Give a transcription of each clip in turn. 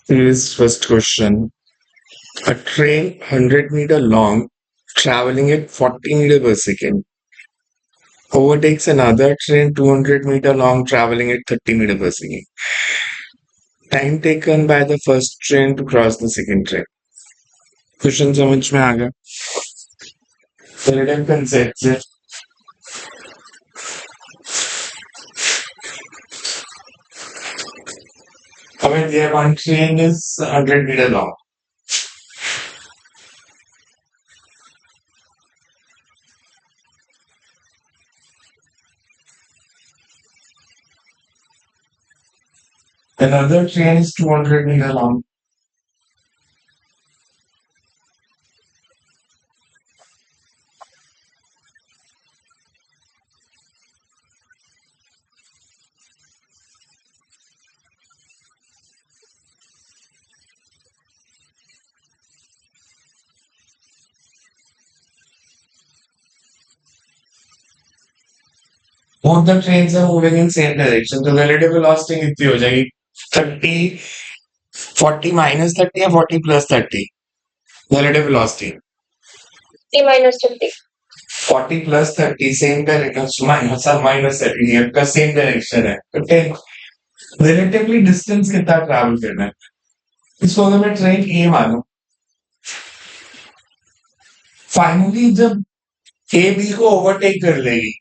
Here's first question. A train 100-meter long traveling at 40 meters per second overtakes another train 200-meter long traveling at 30 meters per second. Time taken by the first train to cross the second train. Question समझ में आ गया? Relative concept से हमें दिया one train is 100 meters long. Another train is 200 meters long. Both the trains are moving in same direction. So relative velocity कितनी हो जाएगी? 30, 40 minus 30 या 40 plus 30? Relative velocity. 30 minus 30. 40 plus 30 same direction. Minus 30 ये का same direction है. Okay. Relatively distance कितना travel करना है? इसको अगर मैं ट्रेन ए मानूं, फाइनली जब ए बी को ओवरटेक कर लेगी,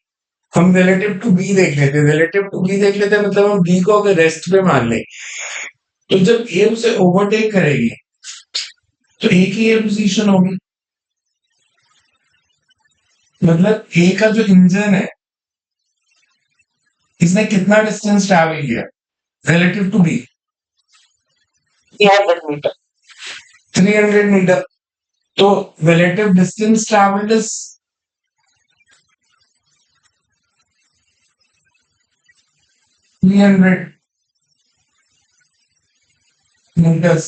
हम रिलेटिव टू बी देख लेते मतलब हम बी को अगर रेस्ट पे मान ले, तो जब ए उसे ओवरटेक करेगी तो ए की ये पोजीशन होगी, मतलब ए का जो इंजन है इसने कितना डिस्टेंस ट्रैवल किया relative to B? 300 meter. 300 metre. तो relative distance travelled is 300 meters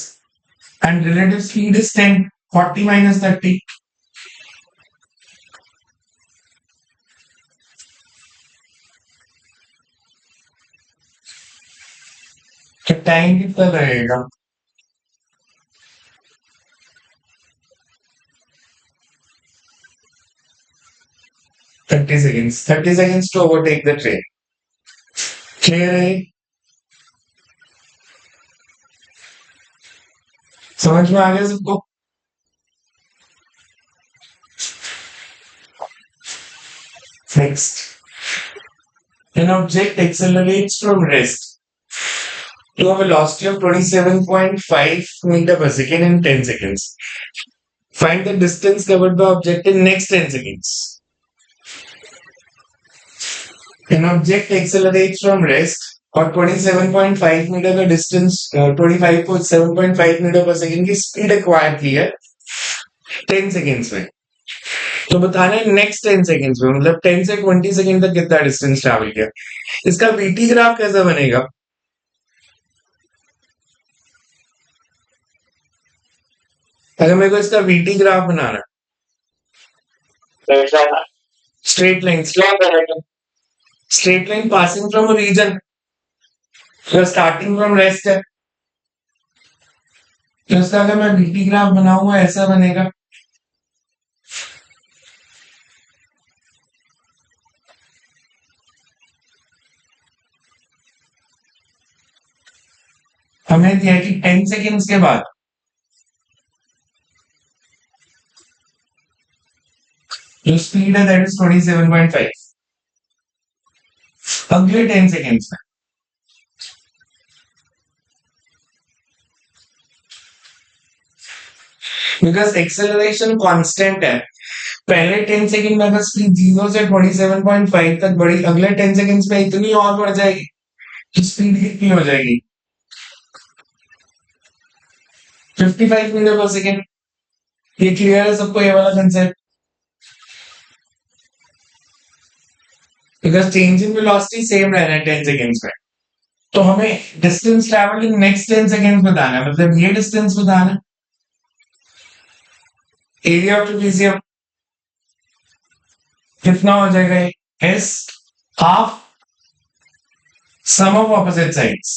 and relative speed is 10. 40 minus 30. तो टाइम कितना लगेगा? 30 seconds. 30 seconds to overtake the train. Clear है? समझ में आ गया सबको? Next. An object accelerates from rest to a velocity of 27.5 meters per second in 10 seconds. Find the distance covered by object in next 10 seconds. An object accelerates from rest और 27.5 metre का distance 25.7.5 metre पर second की speed acquire की है 10 seconds में. तो बताना है नेक्स्ट 10 सेकेंड्स में, मतलब 10 से 20 सेकेंड तक कितना डिस्टेंस ट्रैवल किया. इसका वीटी ग्राफ कैसा बनेगा? अगर मेरे को इसका वीटी ग्राफ बनाना, straight line passing from a region, starting from rest है, तो इसका अगर मैं वीटी ग्राफ बनाऊंगा ऐसा बनेगा. हमें दिया कि 10 सेकेंड्स के बाद जो स्पीड है दैट इज 27.5. अगले 10 सेकेंड्स में बिकॉज एक्सेलरेशन कांस्टेंट है, पहले 10 सेकेंड में अगर स्पीड 0 से 27.5 तक बढ़ी, अगले 10 सेकेंड्स में इतनी और बढ़ जाएगी कि स्पीड कितनी हो जाएगी? 55 मीटर पर सेकेंड. ये क्लियर है सबको ये वाला concept? Because change in velocity same रहना है 10 सेकेंड्स में, तो हमें distance travel in next 10 seconds बताना है, मतलब ये डिस्टेंस बताना है. एरिया ऑफ ट्रेपेजियम कितना हो जाएगा? S half sum of opposite sides.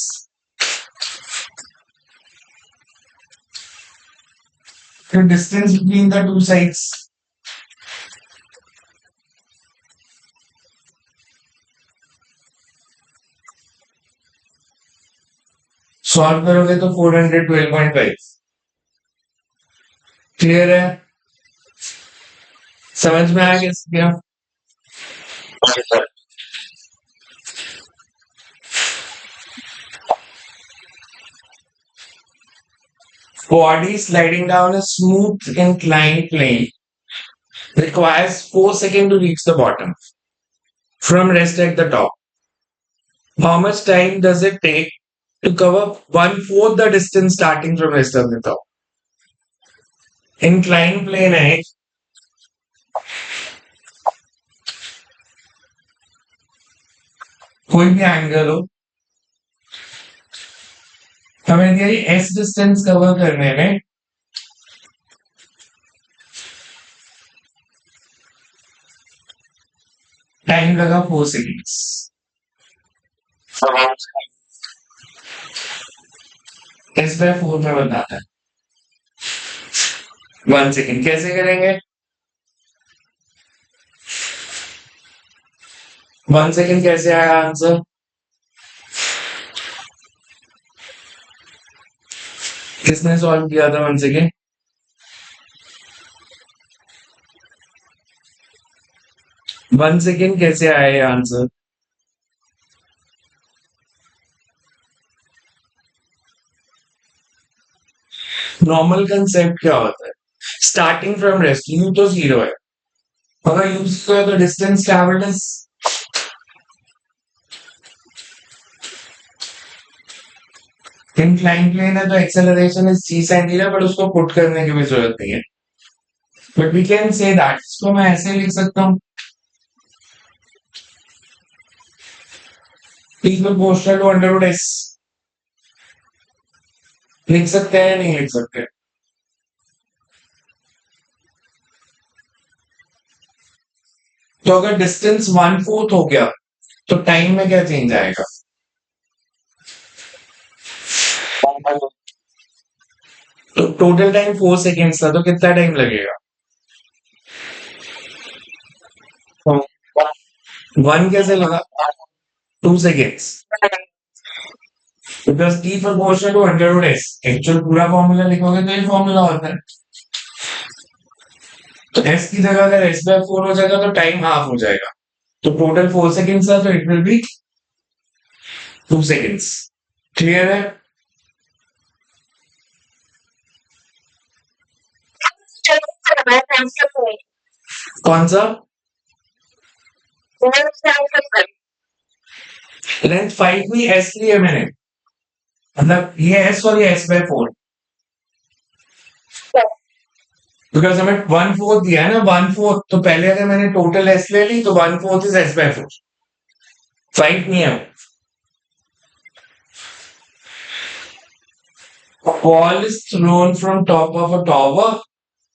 the distance between the two sides. Solve करोगे तो 412.5 क्लियर है समझ में आ गया क्या body sliding down a smooth inclined plane requires 4 seconds to reach the bottom from rest at the top. How much time does it take to cover one fourth the distance starting from rest at the top? Inclined plane है कोई भी angle हो हमें दिया S distance cover करने में time लगा 4 seconds S by 4 में बताता है 1 सेकेंड कैसे करेंगे 1 सेकेंड कैसे आया आंसर किसने सॉल्व किया था 1 सेकेंड 1 सेकेंड कैसे आया ये आंसर नॉर्मल कंसेप्ट क्या होता है स्टार्टिंग फ्रॉम रेस्ट यू तो 0 है अगर यूज करो तो distance travelled is incline plane है तो acceleration is c sin theta but उसको पुट करने की भी जरूरत नहीं है but we can say that इसको मैं ऐसे लिख सकता हूँ t proportional to under root s लिख सकते हैं या नहीं लिख सकते तो अगर डिस्टेंस 1/4 हो गया तो टाइम में क्या चेंज आएगा तो टोटल टाइम 4 सेकेंड्स था तो कितना टाइम लगेगा 1 कैसे लगा 2 seconds because t proportional to under root s actual पूरा फॉर्मूला लिखोगे तो ये फॉर्मूला होता है तो s की जगह अगर s by 4 हो जाएगा तो टाइम हाफ हो जाएगा तो टोटल 4 सेकेंड्स था तो it will be 2 seconds clear है कौन सा लेंथ 5 भी s लिया मैंने मतलब ये s और ये s by 4 बिकॉज हमें 1/4 दिया है ना 1/4 तो पहले अगर मैंने टोटल s ले ली तो 1/4 इज s by 4 5 नहीं है A ball is thrown from top of a tower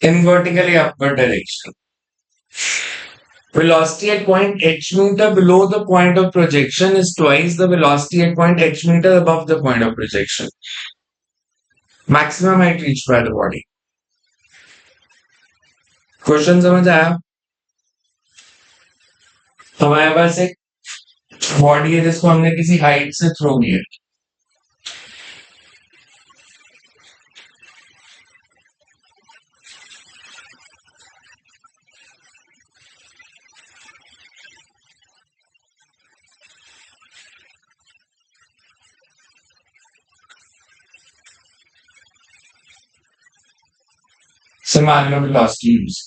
in vertically upward direction. Velocity at point h meter below the point of projection is twice the velocity at point h meter above the point of projection. Maximum height reached by the body. Question समझ आया हमारे पास एक body है जिसको हमने किसी height से throw किया सिमिलर वेलोसिटी यूज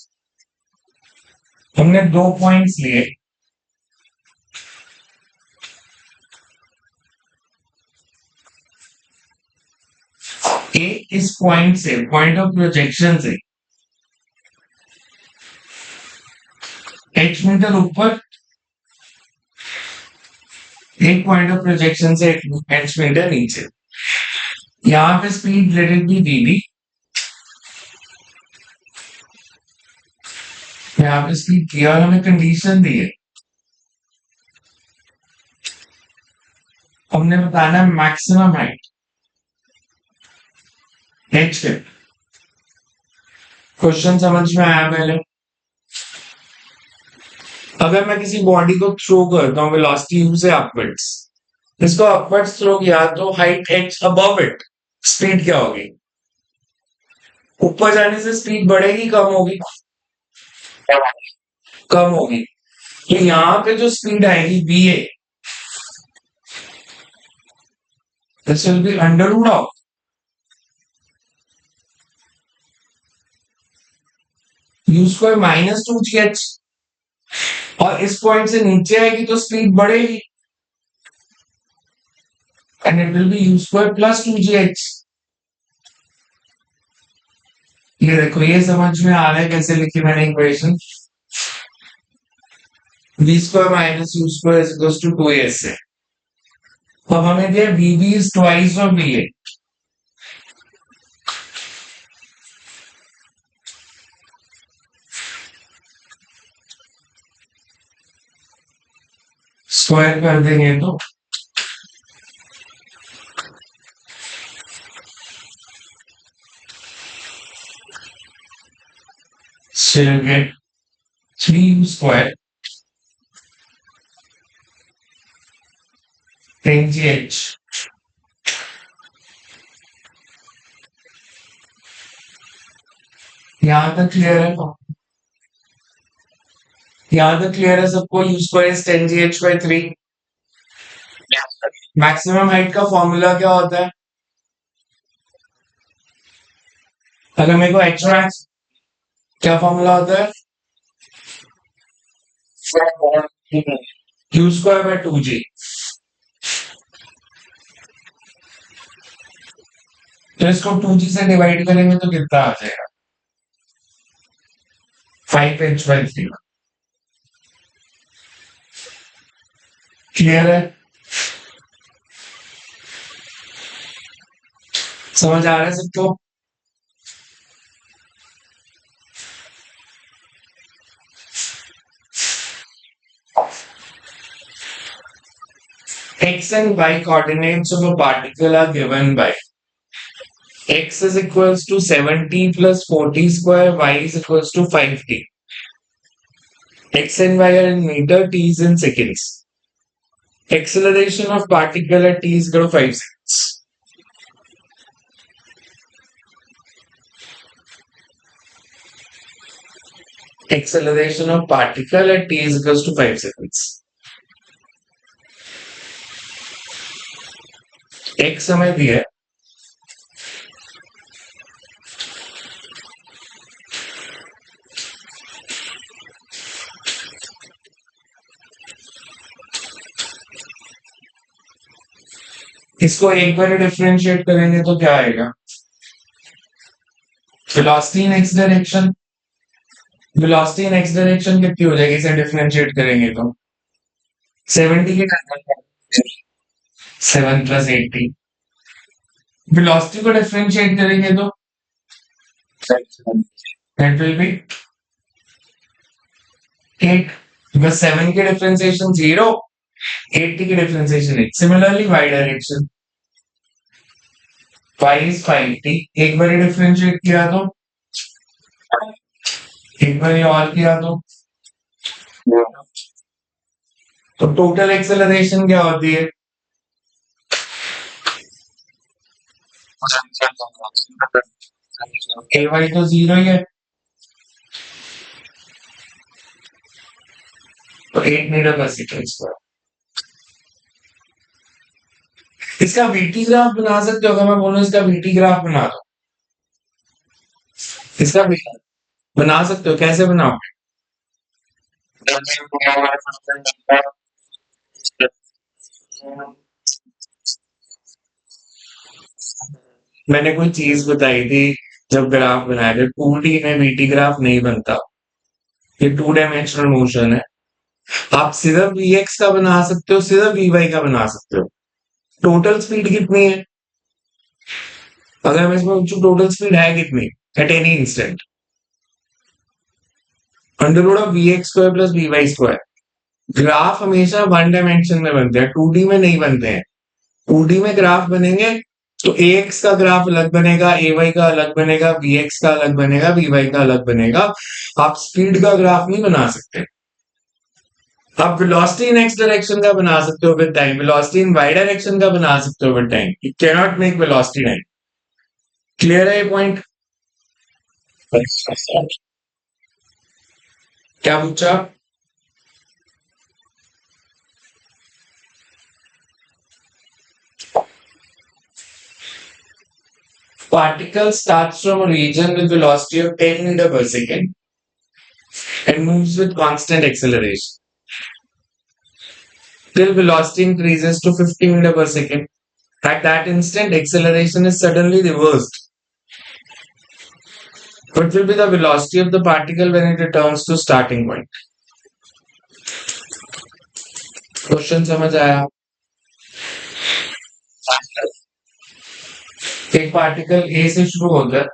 हमने 2 पॉइंट्स लिए ए इस पॉइंट से पॉइंट ऑफ प्रोजेक्शन से h मीटर ऊपर एक पॉइंट ऑफ प्रोजेक्शन से h मीटर नीचे यहां पे speed late it B dd यहाँ पे स्पीड किया और हमें कंडीशन दी है हमने बताना मैक्सिमम हाइट h है क्वेश्चन समझ में आया पहले? अगर मैं किसी बॉडी को थ्रो करता हूँ वेलोसिटी यू से अपवर्ड्स, इसको अपवर्ड्स थ्रो किया तो height h above it, speed क्या होगी? ऊपर जाने से स्पीड बढ़ेगी कम होगी? कम होगी। तो यहाँ पे जो स्पीड आएगी va, this will be under root of U square minus 2gh, और इस पॉइंट से नीचे आएगी तो स्पीड बढ़ेगी and it will be you square plus 2gh। ये देखो, ये समझ में आ रहा है कैसे लिखी मैंने equation? v square minus U square is equal to 2a से। अब हमें दिया vb इज ट्वाइस ऑफ va, स्क्वायर कर देंगे तो so you'll get 3u square 10gh। यहां तक क्लियर है? यहां तक क्लियर है सबको? u square is 10gh by 3। Maximum height का फॉर्मूला क्या होता है? अगर मेरे को h मैक्स, क्या फॉर्मूला होता है? u square by 2g। तो इसको 2g से डिवाइड करेंगे तो कितना आ जाएगा? 5h by 3। क्लियर है? समझ आ रहा है सबको? x and y coordinates of a particle are given by x is equals to 7t plus 4t square, y is equals to 5t. X and y are in meter, t is in seconds. Acceleration of particle at t is equal to 5 seconds. Acceleration of particle at t is equals to 5 seconds. x समय दिया है, इसको एक बार differentiate करेंगे तो क्या आएगा? Velocity इन x direction, velocity इन x direction कितनी हो जाएगी इसे डिफरेंशिएट करेंगे तो? 70 के 7 प्लस 80। वेलोसिटी को डिफरेंशिएट करेंगे तो दैट विल बी 8, because 7 की डिफरेंशिएशन 0, 80 की differentiation 8। Similarly y direction, y is 5t, एक बार डिफरेंशिएट किया तो, एक बार और किया तो टोटल एक्सेलरेशन क्या होती है? ay तो 0 ही है, तो 8 मीटर पर सेकेंड स्क्वायर। इसका वीटी ग्राफ बना सकते हो? अगर मैं बोलूं इसका वीटी ग्राफ बना दो, इसका बना सकते हो? कैसे बनाओ? मैंने कोई चीज बताई थी जब ग्राफ बनाया था, 2D में वीटी ग्राफ नहीं बनता, ये 2 डायमेंशनल मोशन है। आप सिर्फ vx का बना सकते हो, सिर्फ vy का बना सकते हो। टोटल स्पीड कितनी है? अगर मैं इसमें पूछूं टोटल स्पीड है कितनी at any instant? Under root of vx square plus vy square. Graph हमेशा 1 डायमेंशन में बनते हैं, 2D में नहीं बनते हैं। 2D में ग्राफ बनेंगे तो ax का ग्राफ अलग बनेगा, ay का अलग बनेगा, bx का अलग बनेगा, by का अलग बनेगा। आप स्पीड का ग्राफ नहीं बना सकते। आप वेलोसिटी इन एक्स डायरेक्शन का बना सकते हो with time, velocity in Y direction का बना सकते हो with time. You can not make velocity time. Clear है ये पॉइंट? क्या पूछा? Particle starts from a region with velocity of 10 meter per second and moves with constant acceleration till velocity increases to 50 meter per second. At that instant, acceleration is suddenly reversed. What will be the velocity of the particle when it returns to starting point? Question समझ आया? एक particle A से शुरू होता है,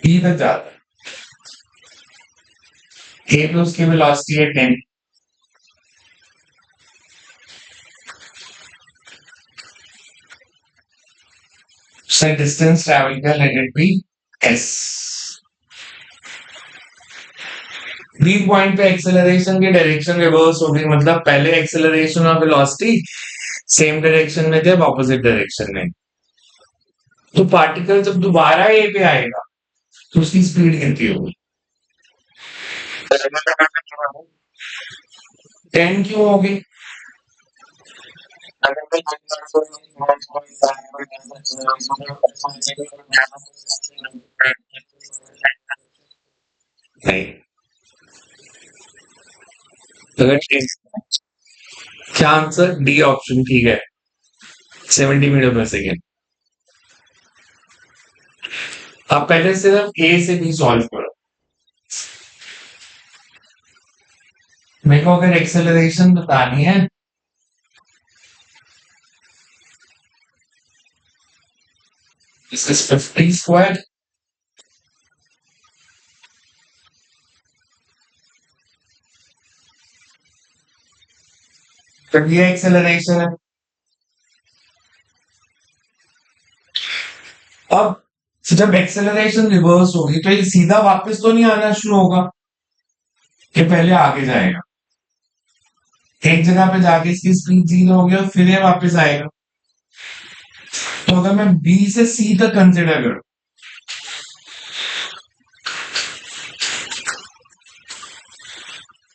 ई तक जाता है, ए पे उसकी वेलोसिटी है 10, उसने डिस्टेंस ट्रैवल किया, let it be S. B point पे एक्सेलरेशन की डायरेक्शन रिवर्स हो गई, मतलब पहले एक्सेलरेशन और वेलोसिटी सेम डायरेक्शन में थे, अब ऑपोजिट डायरेक्शन में। तो पार्टिकल जब दोबारा ए पे आएगा तो उसकी स्पीड कितनी होगी? 10 क्यों होगी? नहीं, अगर क्या आंसर डी ऑप्शन ठीक है, 70 मीटर पर सेकेंड। आप पहले सिर्फ ए से बी सॉल्व करो। मेरे को अगर एक्सेलरेशन बतानी है, दिस इज 50 स्क्वायर, तो ये एक्सेलरेशन है। अब जब एक्सेलरेशन रिवर्स होगी तो ये सीधा वापस तो नहीं आना शुरू होगा, ये पहले आगे जाएगा, एक जगह पे जाके इसकी स्पीड 0 होगी और फिर ये वापस आएगा। तो अगर मैं बी से सी तक कंसिडर करूं,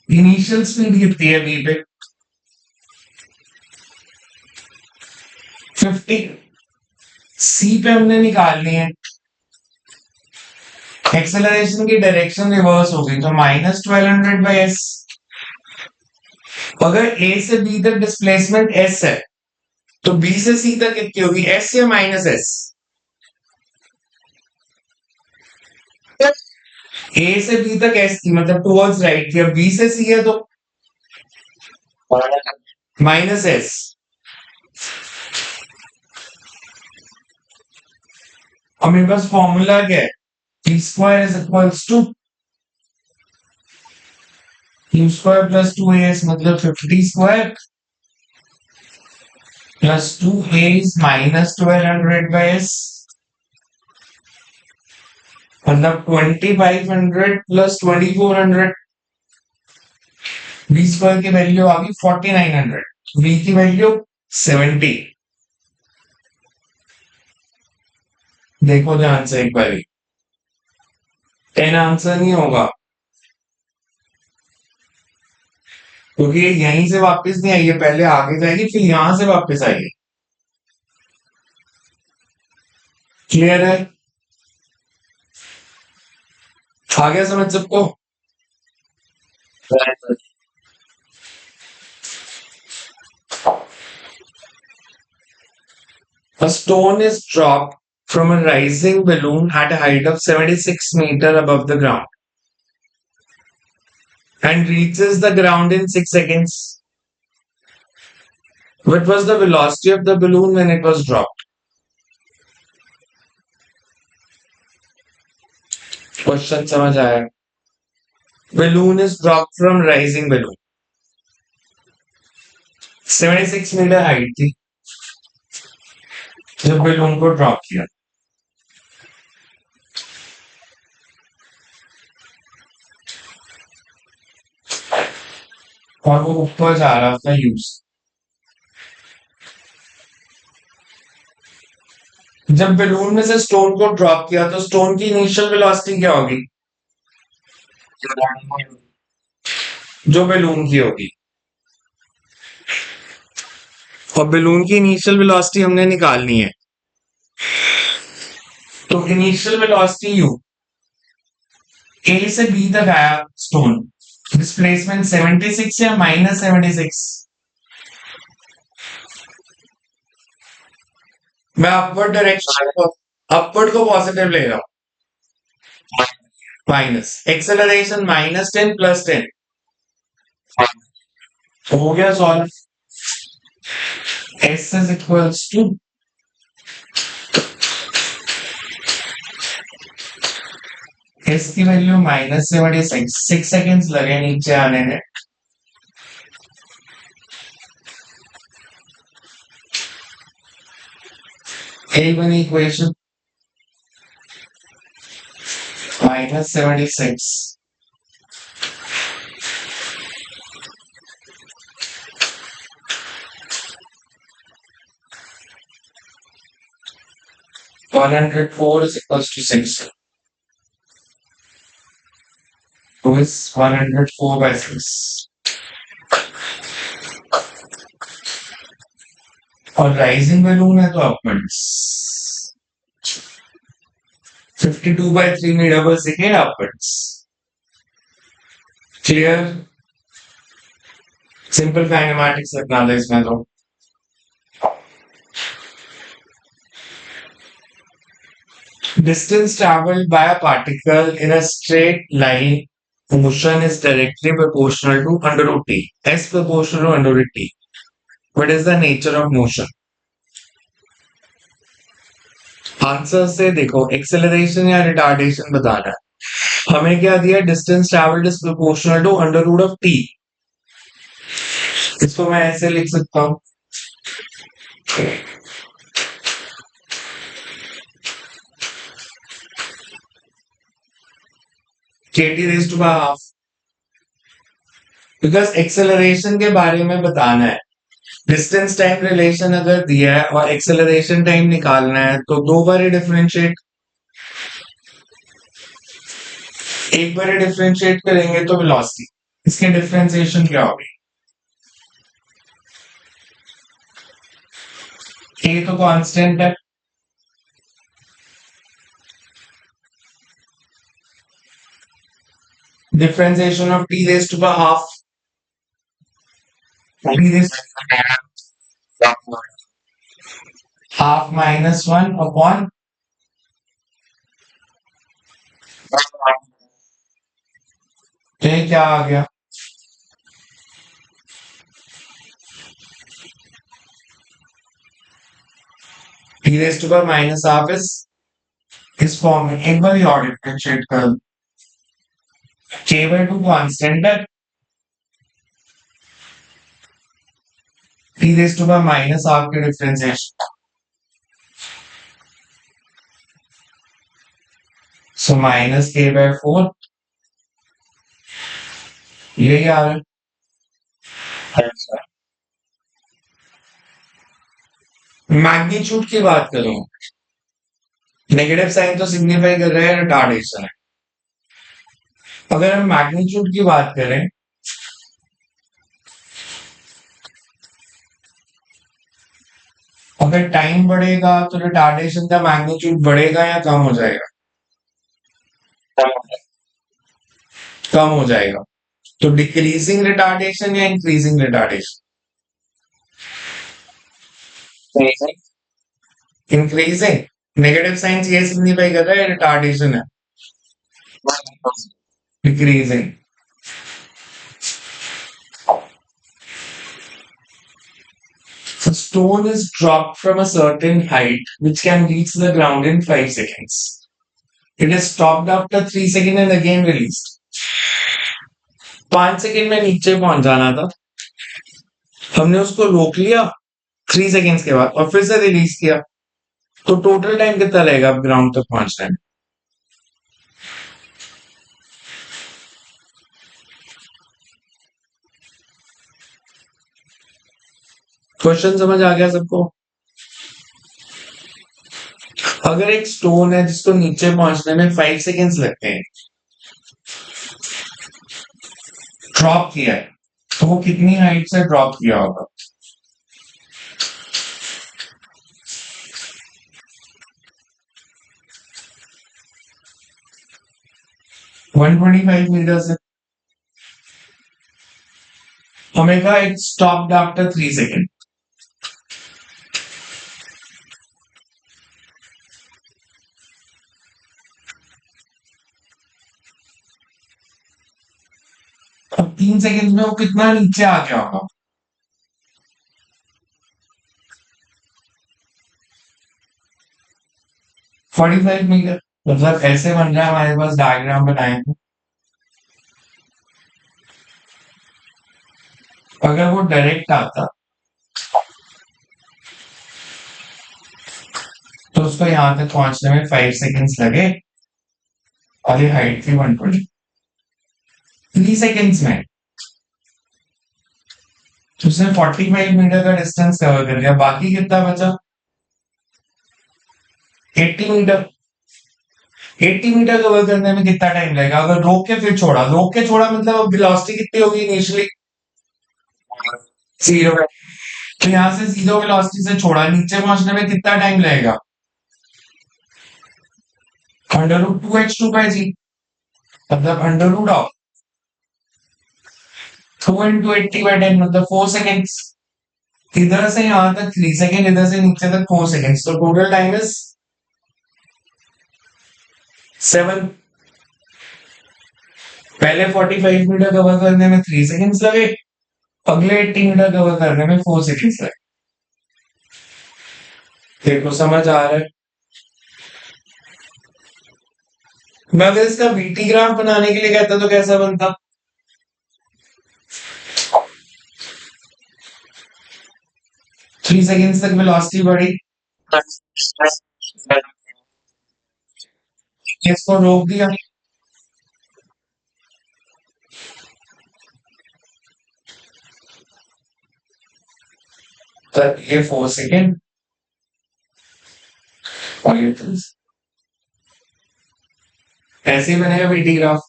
इनिशियल स्पीड कितनी है बी पे? 50। सी पे हमने निकालनी है, एक्सेलरेशन की डायरेक्शन रिवर्स हो गई तो -1200/s। अगर ए से बी तक डिस्प्लेसमेंट एस है तो बी से सी तक कितनी होगी, एस या -s? ए से बी तक एस थी, मतलब टुवर्ड्स राइट थी, अब बी से सी है तो -s। और मेरे पास फॉर्मूला क्या है, T square is equals to Q square plus 2as, मतलब 50 square plus 2a is -1200/s, मतलब 2500 प्लस 2400। बी स्क्वायर की वैल्यू आ गई 4900, बी की वैल्यू 70। देखो ध्यान से एक बार, 10 आंसर नहीं होगा क्योंकि ये यहीं से वापस नहीं आई है, पहले आगे जाएगी फिर यहां से वापस आएगी। क्लियर है? आ गया समझ सबको? A stone is dropped from a rising balloon at a height of 76 meters above the ground and reaches the ground in 6 seconds. What was the velocity of the balloon when it was dropped? Question समझ आया? Balloon is dropped from rising balloon. 76 metre height थी जब balloon को drop किया, और वो ऊपर जा रहा था यूज। जब बैलून में से स्टोन को ड्रॉप किया तो स्टोन की इनिशियल वेलोसिटी क्या होगी? जो बैलून की होगी। और बैलून की इनिशियल वेलोसिटी हमने निकालनी है, तो इनिशियल वेलोसिटी यू, ए से बी तक आया स्टोन, डिस्प्लेसमेंट 76 या -76? मैं अपवर्ड डायरेक्शन को, अपवर्ड को पॉजिटिव ले रहा हूं, माइनस एक्सेलरेशन -10 +10 हो गया solve. S is equals to S की वैल्यू -76, 6 सेकेंड्स लगे नीचे आने में। यही बनी equation, -76 104 is equals to 6. So it's 104 by 6. और राइजिंग बैलून है तो अपवर्ड्स 52 by 3 मीटर पर second upwards. Clear? Simple kinematics रखना था इसमें तो। Distance traveled by a particle in a straight line motion is directly proportional to under root t. S proportional to under root t. What is the nature of motion? Answer से देखो, acceleration या retardation बताना है। हमें क्या दिया? Distance travelled is proportional to under root of T. इसको मैं ऐसे लिख सकता हूं, kt raise to power half, because acceleration के बारे में बताना है। डिस्टेंस टाइम रिलेशन अगर दिया है और एक्सेलरेशन टाइम निकालना है तो दो बार डिफरेंशिएट, एक बार डिफरेंशिएट करेंगे तो वेलोसिटी, इसके डिफरेंशिएशन क्या होगी? ए तो कांस्टेंट है, differentiation of T raise to power half, T raise half -1 upon ये क्या आ गया? T raise to power -half इस फॉर्म में। एक बार और डिफरेंशिएट कर, k/2 कांस्टेंट है, T raise to power -half के डिफरेंशिएशन, सो -k/4 यही आ रहा है। मैग्नीट्यूड की बात करूं, नेगेटिव साइन तो सिग्निफाई कर रहा है रिटार्डेशन है। अगर हम मैग्नीट्यूड की बात करें, अगर टाइम बढ़ेगा तो रिटार्डेशन का मैग्नीट्यूड बढ़ेगा या कम हो जाएगा? कम हो जाएगा। तो डिक्रीजिंग रिटार्डेशन या increasing retardation? Increasing. Negative sign ये सिग्निफाई कर रहा है रिटार्डेशन है, decreasing. A stone is dropped from a certain height which can reach the ground in 5 seconds. It is stopped after 3 seconds and again released. 5 second में नीचे पहुंच जाना था, हमने उसको रोक लिया 3 सेकेंड्स के बाद और फिर से रिलीज किया, तो टोटल टाइम कितना लगेगा अब ग्राउंड तक पहुंचने में? क्वेश्चन समझ आ गया सबको? अगर एक स्टोन है जिसको नीचे पहुंचने में 5 सेकेंड्स लगते हैं, ड्रॉप किया है, तो वो कितनी हाइट से ड्रॉप किया होगा? वन 125 मीटर से। हमें कहा इट स्टॉप्ड आफ्टर 3 सेकेंड। अब 3 सेकेंड में वो कितना नीचे आ गया होगा? 45 मीटर। मतलब ऐसे बन रहा है, हमारे पास डायग्राम बनाए थे। अगर वो डायरेक्ट आता तो उसको यहां तक पहुंचने में 5 सेकेंड्स लगे और ये हाइट थी 120। 3 सेकेंड्स में तो उसने 45 मीटर का डिस्टेंस कवर कर लिया। बाकी कितना बचा? 80 मीटर। 80 मीटर कवर करने में कितना टाइम लगेगा? अगर रोक के फिर छोड़ा, रोक के छोड़ा मतलब वेलोसिटी कितनी होगी इनिशियली? 0। तो यहां से 0 वेलोसिटी से छोड़ा, नीचे पहुंचने में कितना टाइम लगेगा? √2h2/g। मतलब √ऑफ 2 × 80/10 मतलब 4 सेकेंड्स। इधर से यहां तक 3 सेकेंड, इधर से नीचे तक 4 सेकेंड्स, तो टोटल टाइम इज 7। पहले 45 मीटर कवर करने में 3 सेकेंड्स लगे, अगले 80 मीटर कवर करने में 4 सेकेंड्स लगे। देखो समझ आ रहा है? मैं अगर इसका बीटी ग्राफ बनाने के लिए कहता तो कैसा बनता? 3 सेकेंड्स तक वेलोसिटी बढ़ी, इसको रोक दिया, तो ये 4 सेकेंड और ये 3। ऐसे ही बनेगा BT graph.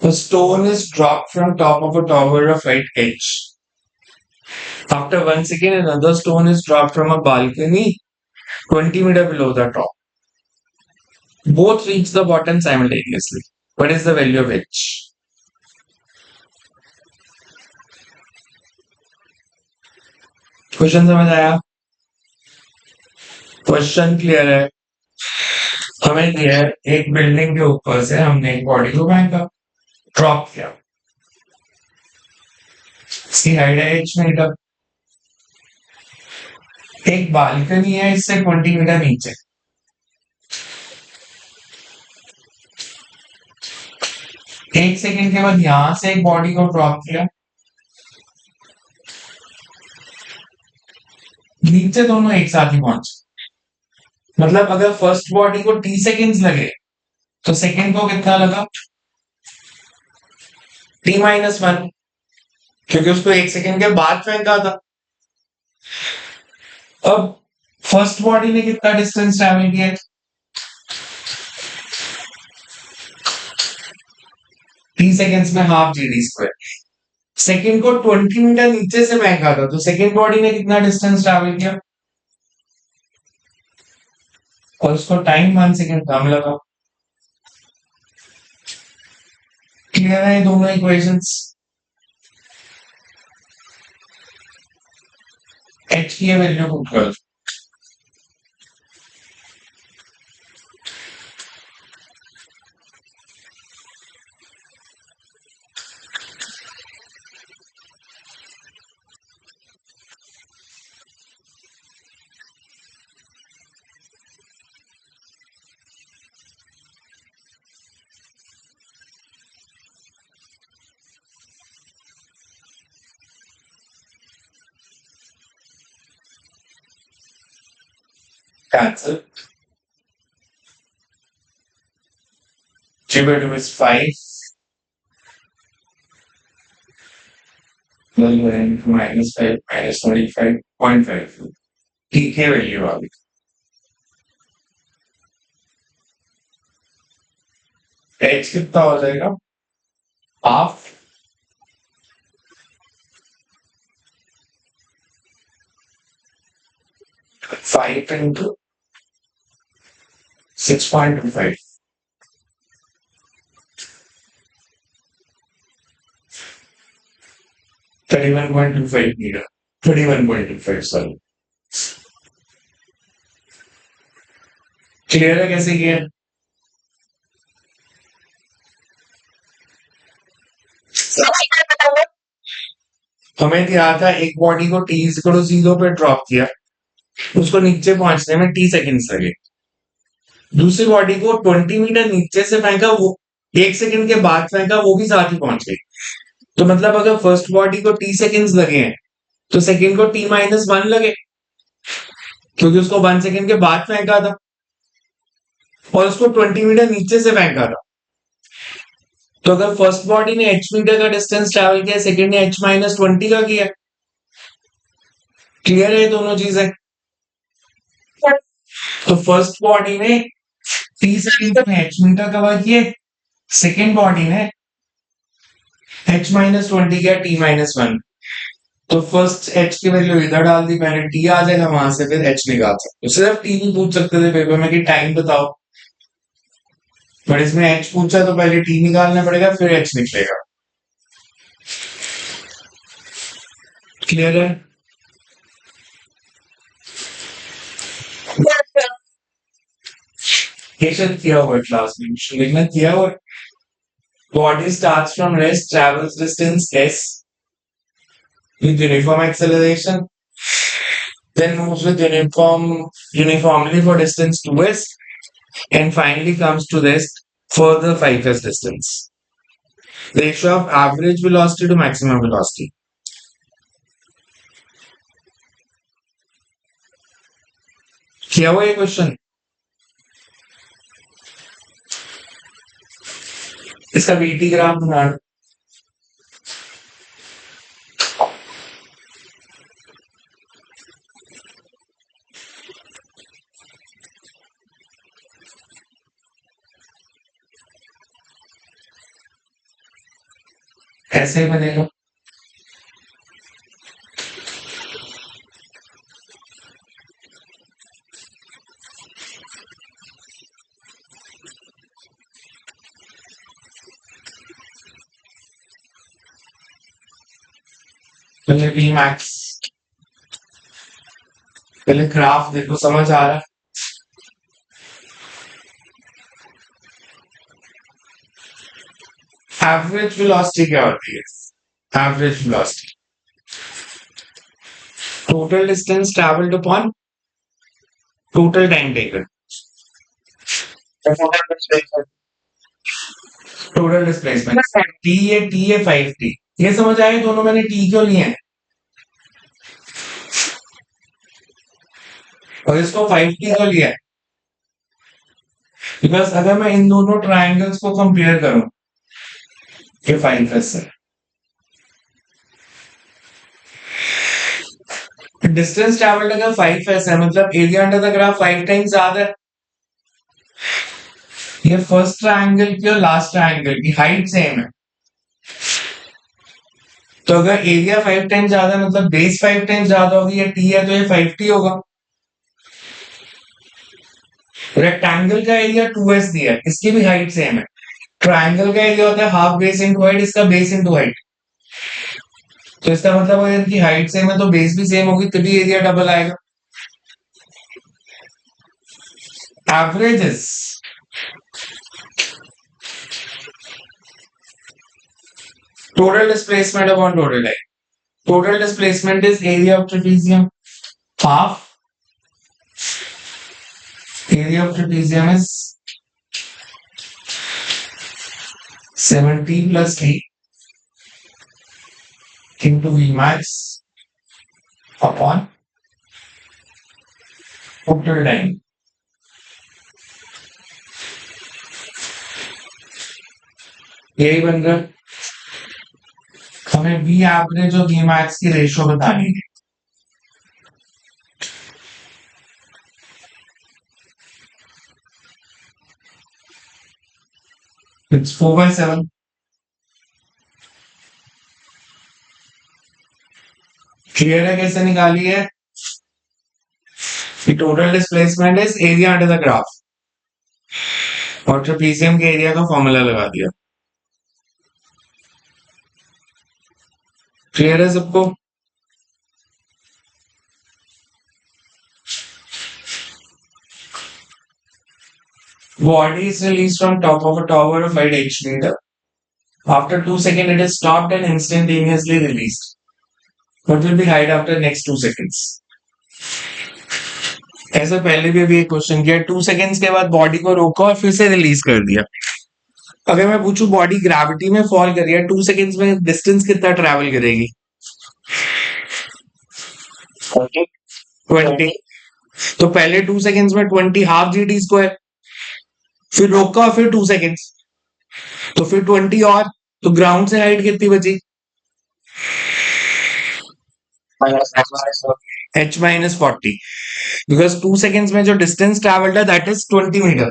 The stone is dropped from top of a tower of height h. After 1 second, another stone is dropped from a balcony 20 meter below the top. Both reach the bottom simultaneously. What is the value of h? Question समझ आया? Question clear है? हमें दिया है एक building के ऊपर से हमने एक बॉडी को फेंका, ड्रॉप किया, इसकी हाइट है h मीटर। एक बालकनी है इससे 20 मीटर नीचे, एक सेकेंड के बाद यहां से एक बॉडी को ड्रॉप किया, नीचे दोनों एक साथ ही पहुंचे। मतलब अगर फर्स्ट बॉडी को t सेकेंड्स लगे तो सेकेंड को कितना लगा? t-1, क्योंकि उसको 1 सेकेंड के बाद फेंका था। अब फर्स्ट बॉडी ने कितना डिस्टेंस ट्रैवल किया? t सेकेंड्स में हाफ GD²। सेकेंड को 20 मीटर नीचे से फेंका था, तो सेकेंड बॉडी ने कितना डिस्टेंस ट्रैवल किया? और उसको टाइम 1 सेकेंड कम लगा। क्लियर है दोनों इक्वेशंस? h की वैल्यू पुट कर। cancel. G by 2 is 5. Minus 5 minus 25.5. ठीक है वैल्यू आ गई. H कितना हो जाएगा? Half 5 into 6.25. 31.25 meter. 31.25, sorry. Clear है कैसे किया? हमें दिया था एक बॉडी को टी इक्वल 0 पे ड्रॉप किया, उसको नीचे पहुंचने में टी सेकंड्स लगे. दूसरी बॉडी को 20 मीटर नीचे से फेंका, वो 1 सेकंड के बाद फेंका, वो भी साथ ही पहुंच गई. तो मतलब अगर फर्स्ट बॉडी को टी सेकंड्स लगे हैं तो सेकंड को टी माइनस 1 लगे, क्योंकि उसको 1 सेकंड के बाद फेंका था और उसको 20 मीटर नीचे से फेंका था. तो अगर फर्स्ट बॉडी ने h मीटर का डिस्टेंस ट्रैवल किया, सेकंड ने h माइनस 20 का किया. क्लियर है दोनों चीजें? तो फर्स्ट बॉडी ने t सेकंड में h मीटर कवर किए, सेकंड बॉडी ने h माइनस 20 किया t माइनस 1. तो फर्स्ट h की वैल्यू इधर डाल दी मैंने, t आ जाएगा, वहां से फिर h निकाल सकते. तो सिर्फ t भी पूछ सकते थे पेपर में कि टाइम बताओ, पर इसमें h पूछा तो पहले t निकालना पड़ेगा फिर h निकलेगा. क्लियर है? ये शायद किया हुआ है क्लास में, लिखना किया हुआ है. Body starts from rest, travels distance s with uniform acceleration, then moves with uniformly for distance 2s, and finally comes to rest for the 5s distance. Ratio of average velocity to maximum velocity. किया हुआ ये question? इसका VT graph बना लो. ऐसे ही बनेगा. पहले V max, पहले graph देखो, समझ आ रहा है? एवरेज वेलोसिटी क्या होती है? Average velocity total distance travelled upon total time taken. Total displacement T है 5t. ये समझ आए दोनों मैंने टी क्यों लिए हैं और इसको 5t क्यों लिया है? बिकॉज अगर मैं इन दोनों ट्राइंगल्स को कंपेयर करूं, ये 5s है, डिस्टेंस ट्रैवल्ड अगर 5s है, मतलब area under the graph 5 times ज्यादा है. ये फर्स्ट ट्राइंगल की और लास्ट ट्राइंगल की हाइट सेम है, तो अगर एरिया 5 टाइम्स ज्यादा है मतलब बेस 5 टाइम्स ज्यादा होगी, ये टी है तो ये 5t होगा. रेक्टेंगल का एरिया 2s दिया है, इसकी भी हाइट सेम है. ट्राइंगल का एरिया होता है हाफ बेस इंटू हाइट, इसका बेस इंटू हाइट. तो इसका मतलब अगर इनकी हाइट सेम है तो बेस भी सेम होगी, तभी एरिया डबल आएगा. Averages total displacement upon total time. Total displacement is area of trapezium. Half area of trapezium is 70 plus t into V max upon total time. यही बन रहा है। हमें बी एवरेज और बी मैक्स की ratio बतानी है। इट्स 4/7। क्लियर है कैसे निकाली है? Total displacement is area under the graph और ट्रेपीजियम के एरिया का फॉर्मूला लगा दिया। क्लियर है सबको? Body is released from top of a tower of 8 meter. After 2 seconds, it is stopped and instantaneously released. What will be height after next 2 seconds? ऐसा पहले भी अभी एक क्वेश्चन किया, 2 सेकेंड्स के बाद बॉडी को रोका और फिर से रिलीज कर दिया। अगर मैं पूछूं बॉडी ग्रेविटी में फॉल कर रही है, 2 सेकेंड्स में डिस्टेंस कितना ट्रेवल करेगी? 20। तो पहले 2 सेकेंड्स में 20 हाफ जी टी स्क्वायर, फिर रोका फिर 2 सेकेंड्स, तो फिर 20 और, तो ग्राउंड से हाइट कितनी बची? h-40, बिकॉज 2 सेकेंड्स में जो डिस्टेंस ट्रेवल्ड है दैट इज 20 मीटर।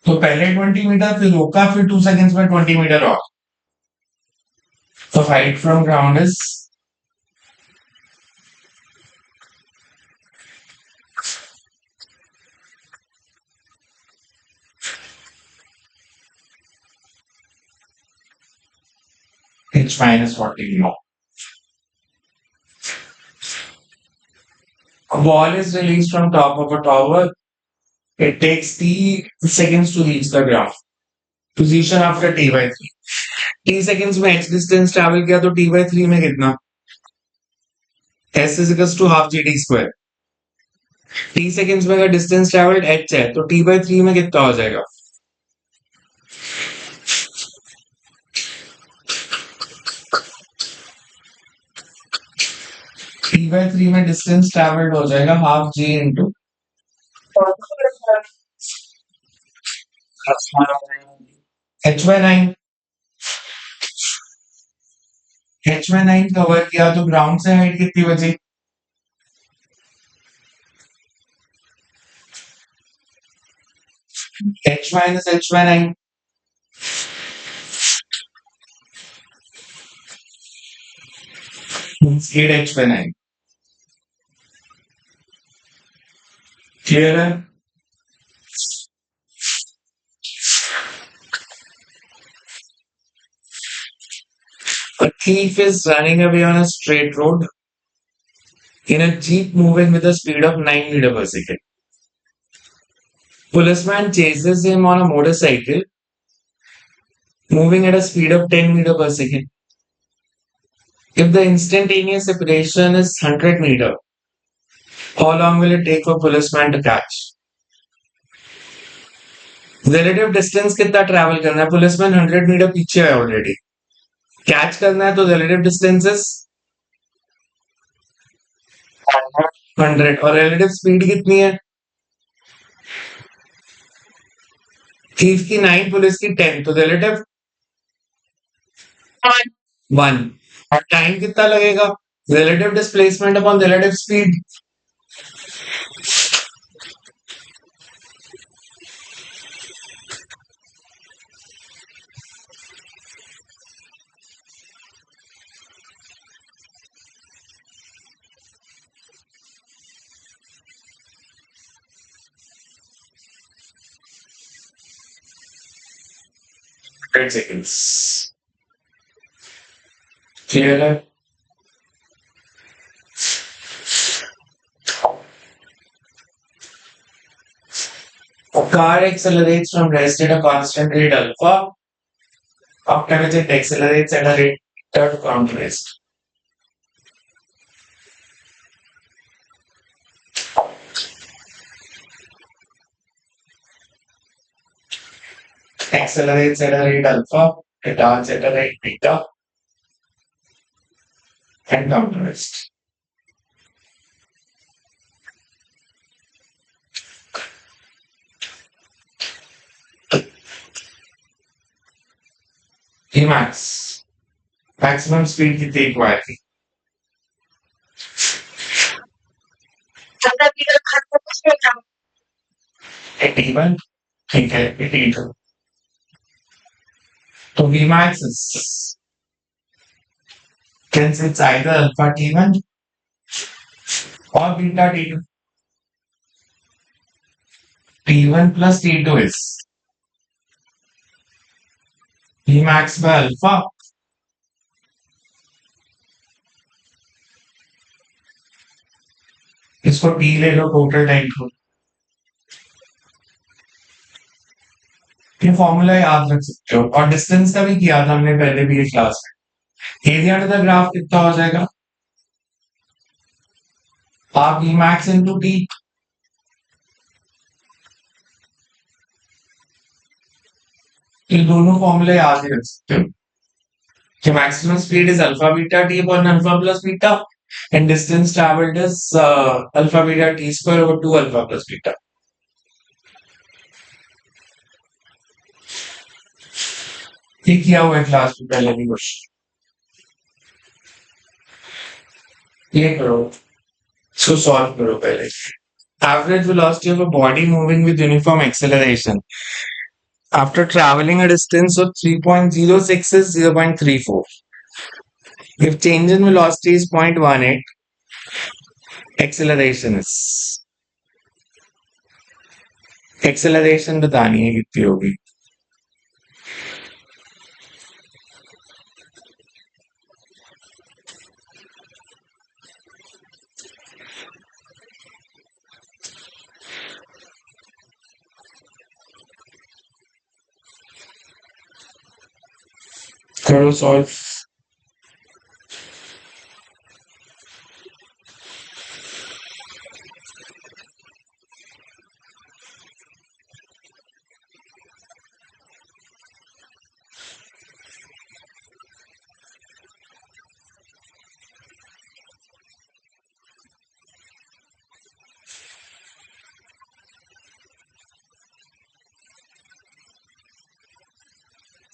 तो पहले 20 मीटर, फिर रोका, फिर 2 सेकेंड्स में 20 मीटर और। तो height from ground is h-40. A ball is released from top of a tower. It takes t seconds to reach the ground. Position after t/3. t seconds में h distance travel किया तो t/3 में कितना? s is equals to half g t square. t seconds में अगर distance traveled h है तो t/3 में कितना हो जाएगा? t/3 में distance traveled हो जाएगा half g into h/9। h/9 cover किया तो ग्राउंड से हाइट कितनी बची? h minus h/9। means 8h/9। Clear है? A thief is running away on a straight road in a jeep moving with a speed of 9 meters per second. Policeman chases him on a motorcycle moving at a speed of 10 meters per second. If the instantaneous separation is 100 meters, how long will it take for policeman to catch? Relative distance कितना travel करना है? Policeman 100 metre पीछे है already, catch करना है तो relative distance is 100 और relative speed कितनी है? थीफ की 9, पुलिस की 10, तो रिलेटिव 1। और टाइम कितना लगेगा? Relative displacement upon relative speed. Seconds. Clear है? A car accelerates from rest at a constant rate alpha, after which it accelerates at a rate theta to count rest. Accelerates at a rate alpha, retards at a rate beta. and down the rest. Emax. Maximum speed कितनी require थी? T1 ठीक है, T2. तो Vmax is since it's either alpha T1 or beta T2. T1 plus T2 is Vmax by alpha. इसको T ले लो total time को. ये formula याद रख सकते हो और डिस्टेंस का भी किया था हमने पहले भी ये क्लास में. एरिया टू द ग्राफ कितना हो जाएगा? आप Vmax into T. ये दोनों फॉर्मूले याद ही रख सकते हो. The maximum speed is alpha beta t upon alpha plus beta, and distance traveled is alpha beta t square over 2 alpha plus beta. ये किया हुआ है क्लास में पहले भी क्वेश्चन. ये करो, इसको सॉल्व करो पहले. Average velocity of a body moving with uniform acceleration after traveling a distance of 3.06 is 0.34. If change in velocity is 0.18, acceleration is. Acceleration बतानी है कितनी होगी. करो सॉल्व.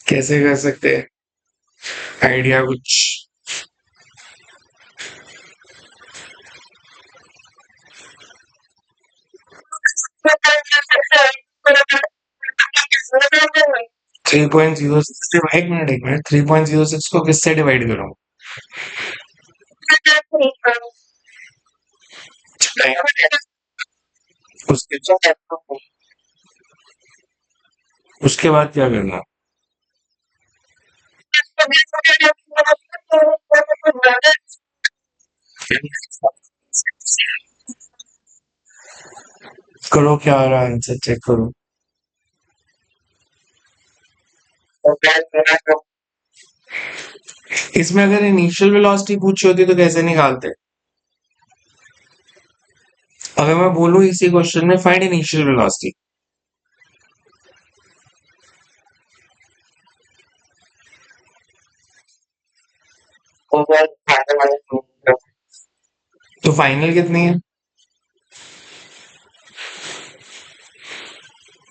कैसे कर सकते हैं? आइडिया कुछ? Three point zero six. एक मिनट 3.06 को किससे डिवाइड करूं? उसके उसके बाद क्या करना? करो क्या आ रहा है आंसर चेक करो. इसमें अगर इनिशियल वेलोसिटी पूछी होती तो कैसे निकालते? अगर मैं बोलूं इसी क्वेश्चन में फाइंड इनिशियल वेलोसिटी, तो फाइनल कितनी है?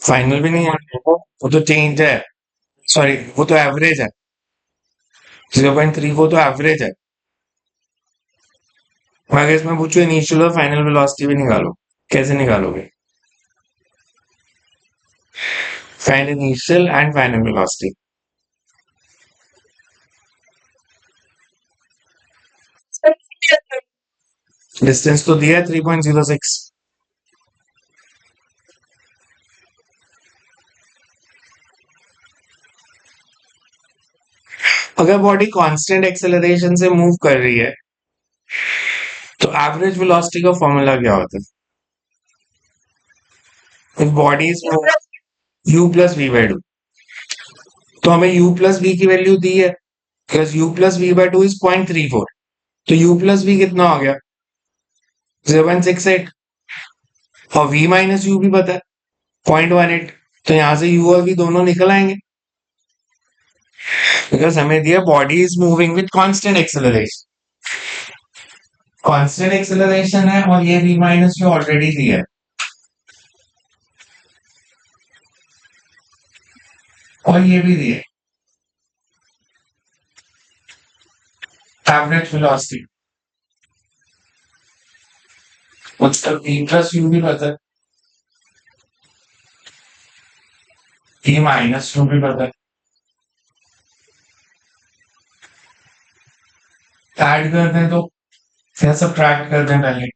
फाइनल भी नहीं है, वो तो चेंज है. सॉरी, वो तो एवरेज है. 0.34 तो एवरेज है. मैं अगर इसमें पूछूं इनिशियल और फाइनल वेलोसिटी भी निकालो, कैसे निकालोगे? Find initial and final velocity. Distance तो दिया है 3.06. अगर बॉडी कांस्टेंट एक्सेलरेशन से मूव कर रही है तो एवरेज वेलोसिटी का फॉर्मूला क्या होता है? If body is u plus v by two, तो हमें u प्लस वी की वैल्यू दी है because u plus v by two is 0.34. तो u प्लस वी कितना हो गया? 0.68. और v माइनस यू भी पता है 0.18. तो यहां से u और v दोनों निकल आएंगे बिकॉज हमें दिया body is moving with constant acceleration. Constant acceleration है और ये v माइनस यू ऑलरेडी दी है और ये भी दी है एवरेज वेलोसिटी मतलब v प्लस यू भी पता है v माइनस यू भी पता है ऐड कर दें तो या सब्ट्रैक्ट कर दें पहले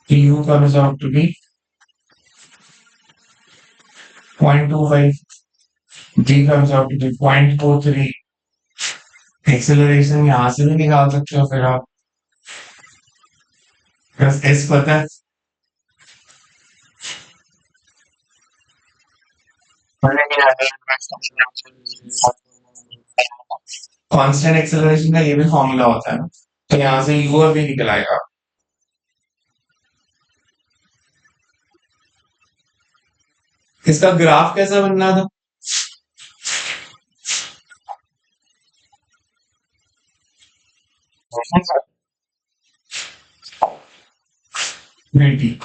u comes out to be 0.25 g comes out to be 0.43 acceleration यहां से भी निकाल सकते हो फिर आप बस s पता है कांस्टेंट एक्सेलरेशन का ये भी फॉर्मूला होता है ना तो यहाँ से u भी निकल आएगा इसका ग्राफ कैसा बनना था बेटी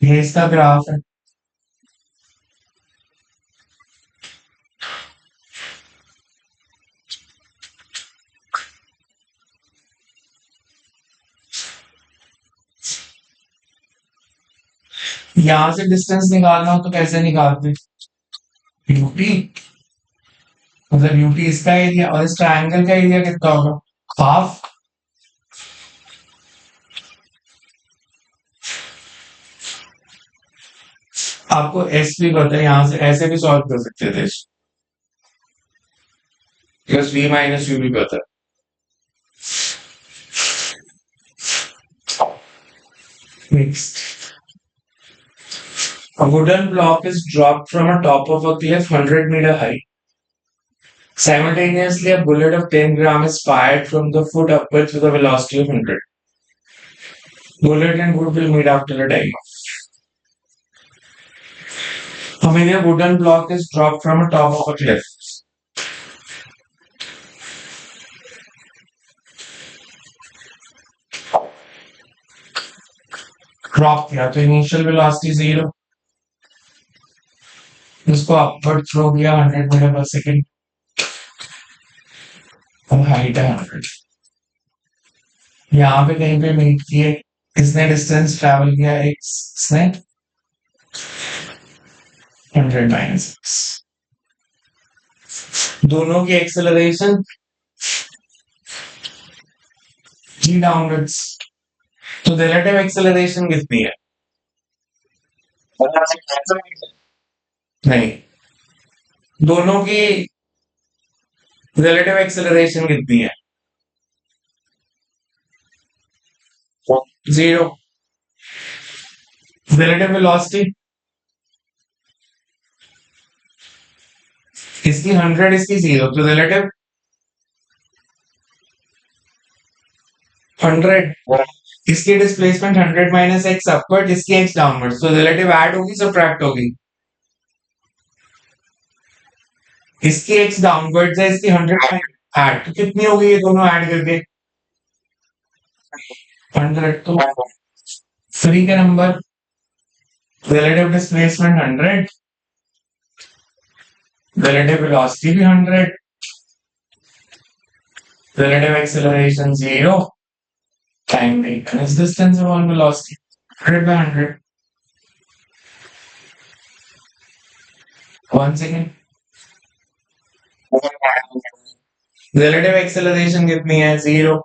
ये इसका ग्राफ है यहां से डिस्टेंस निकालना हो तो कैसे निकालते यूटी मतलब यूटी इसका एरिया और इस ट्रायंगल का एरिया कितना होगा हाफ आपको एस भी पता है यहां से ऐसे भी सॉल्व कर सकते थे प्लस वी माइनस यू भी पता है next a wooden block is dropped from a top of a cliff 100-meter high. Simultaneously, a bullet of 10 grams is fired from the foot upwards with a velocity of 100. Bullet and wood will meet after a time. When a wooden block is dropped from a top of a cliff. Drop किया तो initial velocity 0. इसको upward throw किया 100 metre पर second और height है 100. यहाँ पे कहीं पे मीट किए इसने डिस्टेंस ट्रैवल किया इसने 100 माइनस दोनों की एक्सेलरेशन जी डाउनवर्ड्स तो रिलेटिव एक्सेलरेशन कितनी है नहीं दोनों की रिलेटिव एक्सेलरेशन कितनी है 0 रिलेटिव वेलोसिटी इसकी 100 इसकी 0 तो रिलेटिव 100 इसकी डिस्प्लेसमेंट 100 माइनस एक्स अपवर्ड इसकी एक्स डाउनवर्ड तो रिलेटिव ऐड होगी सब्ट्रैक्ट होगी इसकी एक्स डाउनवर्ड है इसकी 100 ऐड तो कितनी होगी ये दोनों ऐड करके 100 तो 3 के number relative displacement 100 relative velocity भी 100 relative acceleration 0 time taken is distance upon velocity 100 by 100 1 second relative acceleration कितनी है 0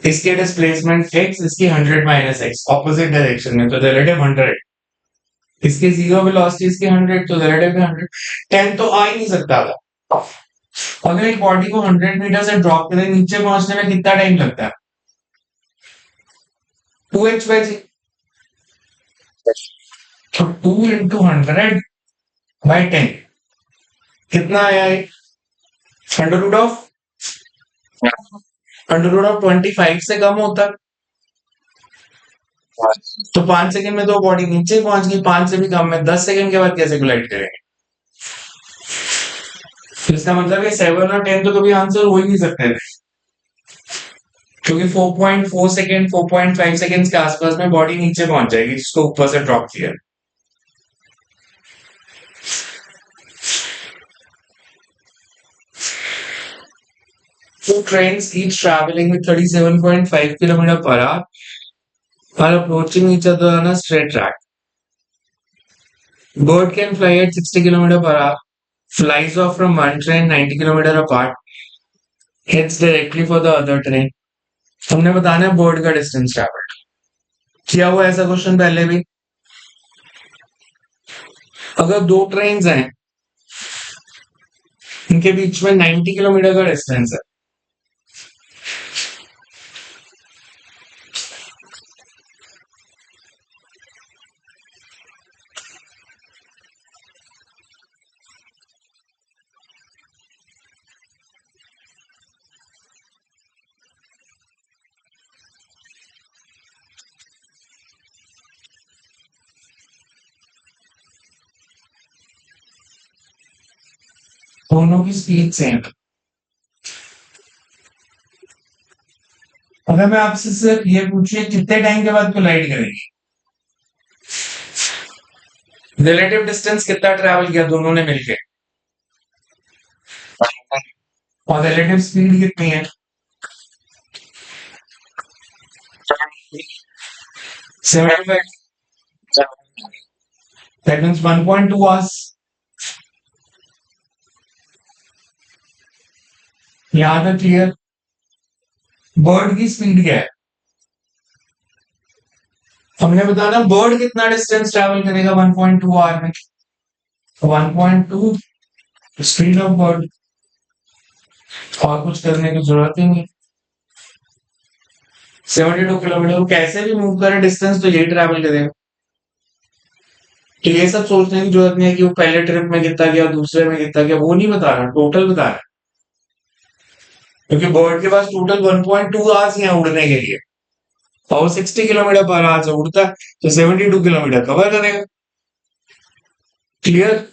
इसके डिस्प्लेसमेंट x इसकी 100 माइनस एक्स ऑपोजिट डायरेक्शन में तो रिलेटिव 100 इसके 0 वेलोसिटी इसकी 100 तो रिलेटिव 100 10 तो आ ही नहीं सकता था अगर एक बॉडी को 100 मीटर से ड्रॉप करें नीचे पहुंचने में कितना टाइम लगता है 2h by g तो 2 into 100 by 10 कितना आया है अंडर रूट ऑफ 25 से कम होता तो 5 सेकंड में तो बॉडी नीचे पहुंच गई 5 से भी कम में 10 सेकंड के बाद कैसे कोलाइड करेंगे तो इसका मतलब है 7 और 10 तो कभी आंसर हो ही नहीं सकते थे, क्योंकि 4.4 सेकेंड 4.5 सेकेंड्स के आसपास में बॉडी नीचे पहुंच जाएगी जिसको ऊपर से ड्रॉप किया। Two trains each traveling with 37.5 km per hour are approaching each other on a straight track. Bird can fly at 60 km per hour, flies off from one train 90 km apart, heads directly for the other train. हमने बताना है bird का distance travel. किया हुआ ऐसा question पहले भी। अगर दो ट्रेन्स हैं, इनके बीच में 90 किलोमीटर का डिस्टेंस है, दोनों की स्पीड सेम। अगर मैं आपसे सिर्फ ये पूछिए कितने टाइम के बाद कोलाइड करेंगे, रिलेटिव डिस्टेंस कितना ट्रैवल किया दोनों ने मिलके, और रिलेटिव स्पीड कितनी है, 75। That means 1.2 hours। यहां तक क्लियर। बर्ड की स्पीड क्या है, हमने बताना बर्ड कितना डिस्टेंस ट्रैवल करेगा 1.2 आवर में। 1.2 स्पीड ऑफ बर्ड, और कुछ करने की जरूरत ही नहीं। 72 किलोमीटर कैसे भी मूव करे डिस्टेंस तो यही ट्रैवल करेगा। तो ये सब सोचने की जरूरत नहीं है कि वो पहले ट्रिप में कितना गया, दूसरे में कितना गया, वो नहीं बता रहा, टोटल बता रहा। क्योंकि बर्ड के पास टोटल 1.2 आवर्स ही है उड़ने के लिए, और वो 60 किलोमीटर पर आवर से उड़ता है, तो 72 किलोमीटर कवर करेगा। क्लियर।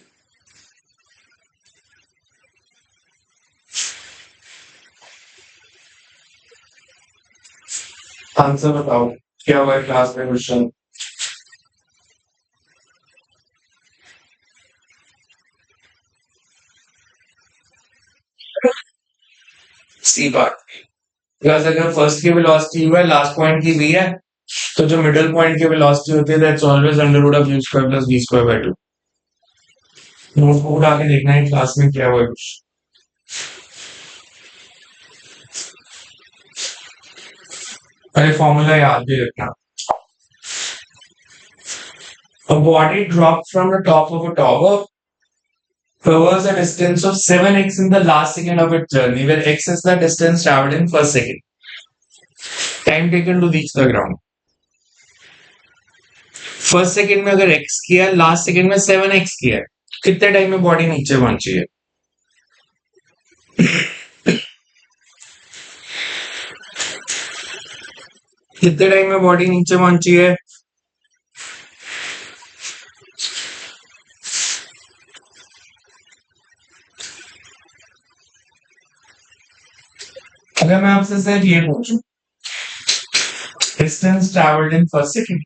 आंसर बताओ क्या हुआ है क्लास में क्वेश्चन। सी बात, बिकॉज अगर फर्स्ट की वेलोसिटी है लास्ट पॉइंट की भी है, तो जो मिडिल पॉइंट की वेलोसिटी होती है that's always under root of u square plus v square by 2। Note को उठा के देखना है क्लास में क्या हुआ कुछ। अरे फॉर्मूला याद भी रखना। A body dropped from the top of a tower covers a distance of 7x in the last second of its journey, where x is the distance traveled in first second. Time taken to reach the ground. First second में अगर x किया, last second में 7x किया, कितने time में body नीचे पहुंची है? कितने टाइम में बॉडी नीचे पहुंची है? अगर मैं आपसे सिर्फ ये पूछूं distance travelled in first second,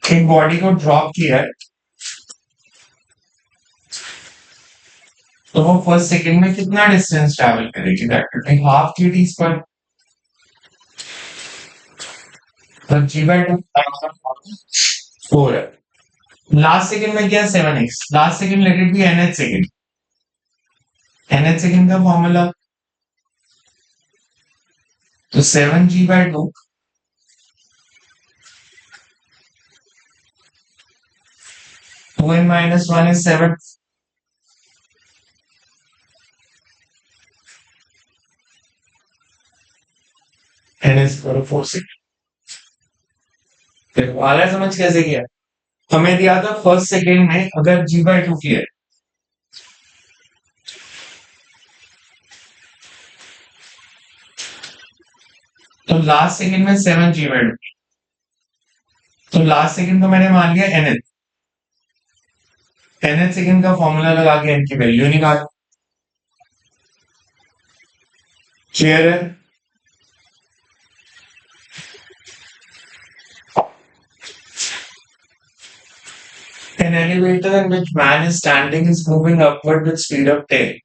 एक बॉडी को ड्रॉप किया है तो वो फर्स्ट सेकंड में कितना डिस्टेंस ट्रैवल करेगी? That will take half kT square. तो g by 2 4 है। लास्ट सेकंड में क्या 7x, last second late it B nth second. nth second का फॉर्मूला तो 7g by 2 2n minus 1 is 7। n is equal to 4 second. देखो आ रहा है समझ कैसे किया? हमें दिया था फर्स्ट सेकंड में अगर g by 2 की है, तो लास्ट सेकंड में 7g by 2, तो लास्ट सेकंड को मैंने मान लिया nth। nth सेकंड का फॉर्मूला लगा के n की वैल्यू निकाल। क्लियर है? An elevator in which man is standing is moving upward with speed of 10.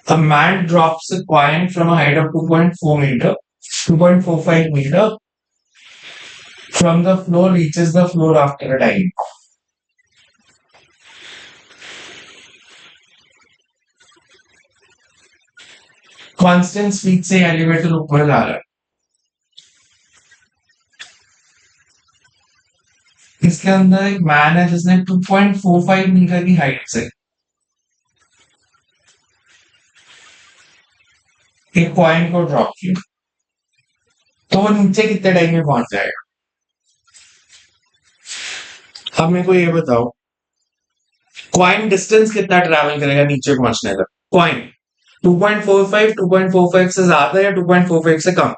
A man drops a coin from a height of 2.45 meter from the floor, reaches the floor after a time. Constant speed से elevator ऊपर जा रहा है। इसके अंदर एक man है जिसने 2.45 मीटर की हाइट से एक कॉइन को ड्रॉप किया, तो वो नीचे कितने टाइम में पहुंच जाएगा? अब मेरे को ये बताओ, कॉइन डिस्टेंस कितना ट्रैवल करेगा नीचे पहुंचने तक? कॉइन 2.45 से ज्यादा या 2.45 से कम?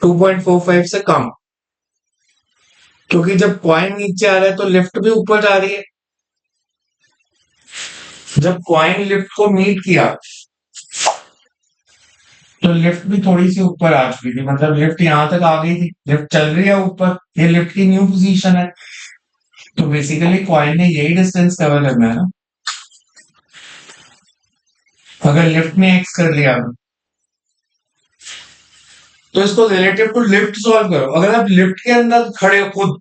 2.45 से कम, क्योंकि जब कॉइन नीचे आ रहा है तो लिफ्ट भी ऊपर जा रही है। जब कॉइन लिफ्ट को मीट किया तो लिफ्ट भी थोड़ी सी ऊपर आ चुकी थी, मतलब लिफ्ट यहां तक आ गई थी, लिफ्ट चल रही है ऊपर, ये लिफ्ट की न्यू पोजीशन है। तो बेसिकली कॉइन ने यही डिस्टेंस कवर करना है ना। अगर लिफ्ट में एक्स कर लिया तो इसको रिलेटिव टू लिफ्ट सॉल्व करो। अगर आप लिफ्ट के अंदर खड़े हो खुद,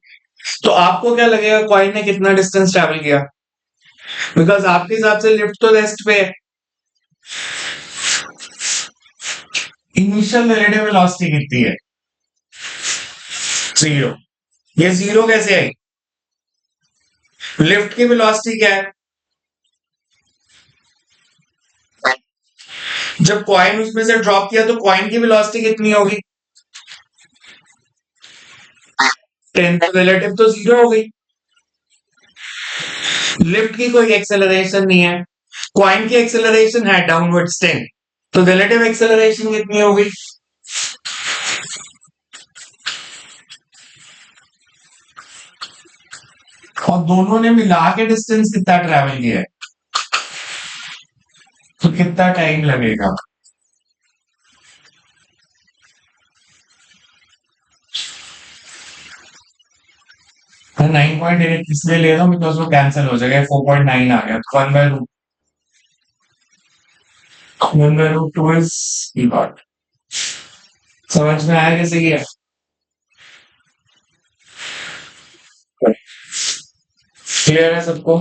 तो आपको क्या लगेगा कॉइन ने कितना डिस्टेंस ट्रैवल किया? बिकॉज आपके हिसाब से लिफ्ट तो रेस्ट पे है। इनिशियल रिलेटिव वेलोसिटी कितनी है? 0। ये 0 कैसे आई? लिफ्ट की वेलोसिटी क्या है? जब कॉइन उसमें से ड्रॉप किया तो कॉइन की वेलोसिटी कितनी होगी? 10। तो रिलेटिव तो 0 हो गई। लिफ्ट की कोई एक्सेलरेशन नहीं है, कॉइन की एक्सेलरेशन है डाउनवर्ड्स 10, तो रिलेटिव एक्सेलरेशन कितनी होगी? और दोनों ने मिला के डिस्टेंस कितना ट्रैवल किया है, तो कितना टाइम लगेगा? मैं 9.8 इसलिए ले रहा हूँ बिकॉज वो कैंसिल हो जाएगा, 4.9 आ गया, तो 1/√2 इज ई गॉट। समझ में आया कैसे किया? क्लियर है सबको?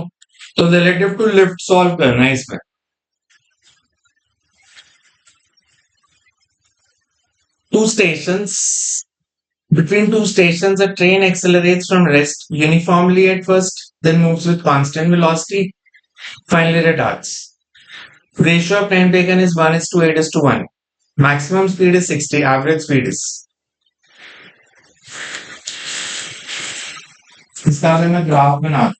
तो रिलेटिव टू लिफ्ट सॉल्व करना है इसमें। Two stations Between two stations, a train accelerates from rest uniformly at first, then moves with constant velocity, finally retards. Ratio of time taken is 1:8:1. Maximum speed is 60, average speed is. इसका अगर मैं graph बना,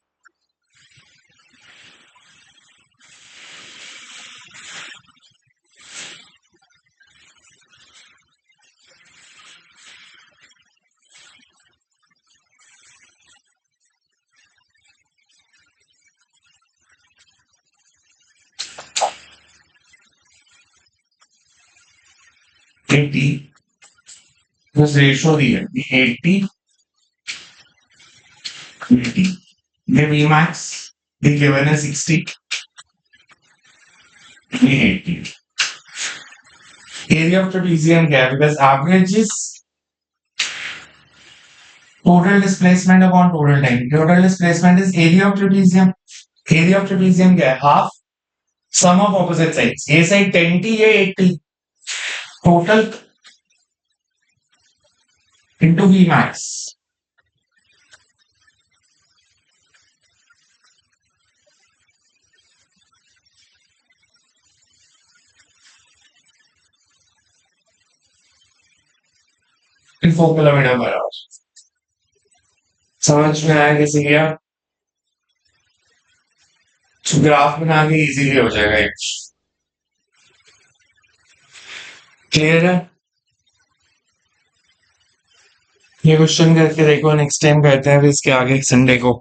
eighty बस ratio दी है 80 80, ये V max ये given है 60, ये 80। एरिया ऑफ ट्रेपेजियम क्या है? Because average is total displacement upon total time. Total displacement is area of trapezium. Area of trapezium क्या है? Half sum of opposite sides. ये साइड 10t ये 80 total into V max. in 4 kilometre per hour. समझ में आया कैसे किया? Graph बना के इजीली हो जाएगा ये। क्लियर है? ये क्वेश्चन करके देखो, नेक्स्ट टाइम करते हैं फिर इसके आगे संडे को।